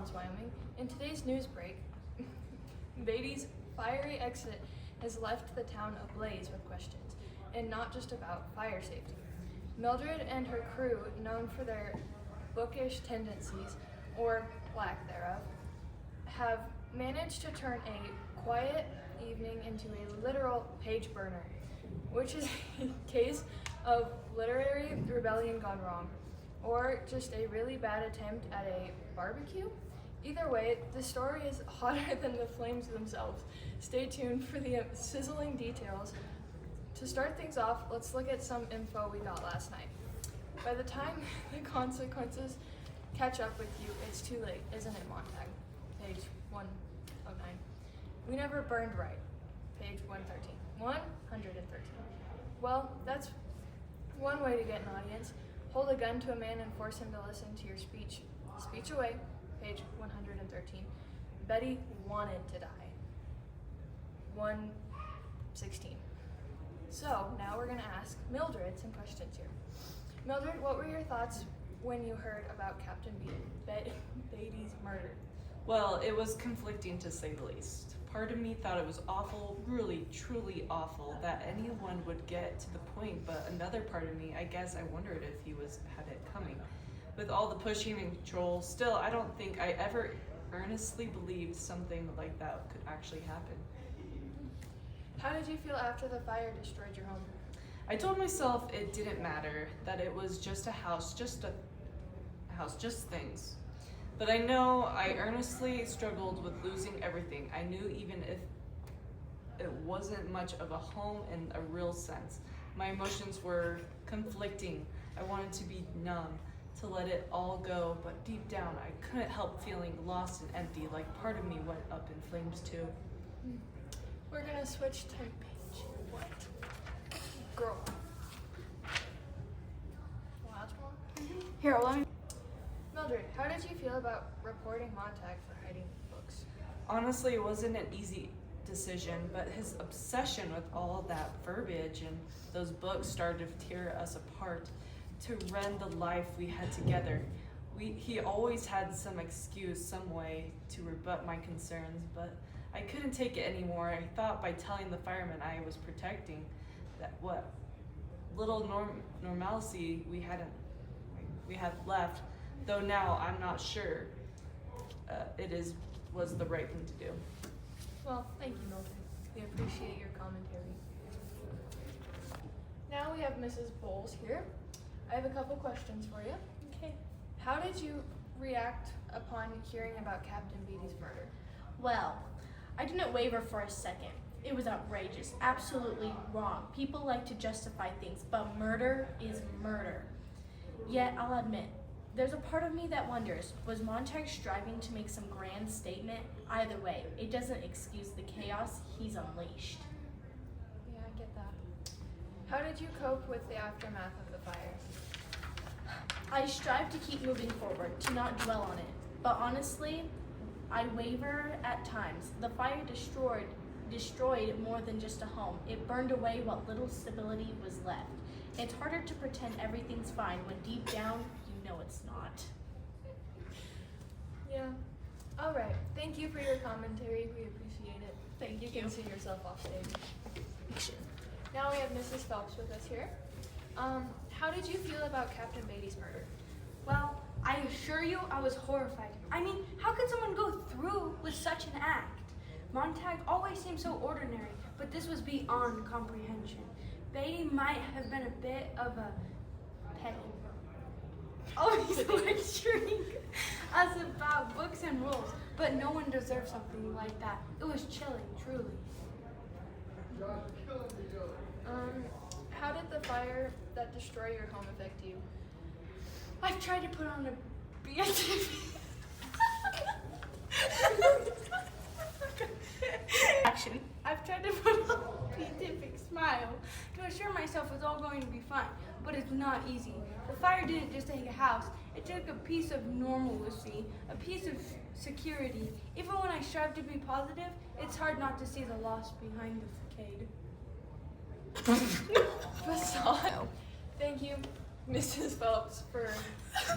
Collins, Wyoming. In today's news break, Beatty's fiery exit has left the town ablaze with questions, and not just about fire safety. Mildred and her crew, known for their bookish tendencies, or lack thereof, have managed to turn a quiet evening into a literal page burner, which is a case of literary rebellion gone wrong, or just a really bad attempt at a barbecue. Either way, the story is hotter than the flames themselves. Stay tuned for the sizzling details. To start things off, let's look at some info we got last night. By the time the consequences catch up with you, it's too late, isn't it, Montag? Page 109. We never burned right. Page 113. 113. Well, that's one way to get an audience. Hold a gun to a man and force him to listen to your speech. Speech away. Page 113. Betty wanted to die. 116. So now we're gonna ask Mildred some questions here. Mildred, what were your thoughts when you heard about Captain Beatty's murder? Well, it was conflicting to say the least. Part of me thought it was awful, really, truly awful, that anyone would get to the point, but another part of me, I guess I wondered if he had it coming. With all the pushing and control, still, I don't think I ever earnestly believed something like that could actually happen. How did you feel after the fire destroyed your home? I told myself it didn't matter, that it was just a house, just things. But I know I earnestly struggled with losing everything. I knew even if it wasn't much of a home in a real sense. My emotions were conflicting. I wanted to be numb, to let it all go, but deep down I couldn't help feeling lost and empty, like part of me went up in flames too. We're gonna switch to page what? Girl. Last one? Here, let me. Mildred, how did you feel about reporting Montag for hiding books? Honestly, it wasn't an easy decision, but his obsession with all that verbiage and those books started to tear us apart, to rend the life we had together. He always had some excuse, some way to rebut my concerns, but I couldn't take it anymore. I thought by telling the firemen I was protecting that what little normalcy we had left, though now I'm not sure was the right thing to do. Well, thank you, Mildred. We appreciate your commentary. Now we have Mrs. Bowles here. I have a couple questions for you. Okay. How did you react upon hearing about Captain Beatty's murder? Well, I didn't waver for a second. It was outrageous, absolutely wrong. People like to justify things, but murder is murder. Yet, I'll admit, there's a part of me that wonders, was Montag striving to make some grand statement? Either way, it doesn't excuse the chaos he's unleashed. Yeah, I get that. How did you cope with the aftermath of the fire? I strive to keep moving forward, to not dwell on it. But honestly, I waver at times. The fire destroyed more than just a home. It burned away what little stability was left. It's harder to pretend everything's fine when deep down, you know it's not. Yeah. All right. Thank you for your commentary. We appreciate it. Thank You you. can see yourself off stage. Now we have Mrs. Phelps with us here. How did you feel about Captain Beatty's murder? Well, I assure you I was horrified. I mean, how could someone go through with such an act? Montag always seemed so ordinary, but this was beyond comprehension. Beatty might have been a bit of a petty. Always lecturing us about books and rules, but no one deserves something like that. It was chilling, truly. How did the fire that destroyed your home affect you? I've tried to put on a beatific action. I've tried to put on a beatific smile to assure myself it's all going to be fine, but it's not easy. The fire didn't just take a house, it took a piece of normalcy, a piece of security. Even when I strive to be positive, it's hard not to see the loss behind the facade. Facade. Thank you, Mrs. Phelps, for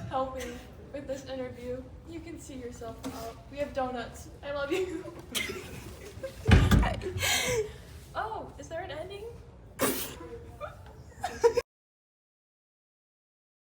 helping with this interview. You can see yourself out. We have donuts. I love you. Oh, is there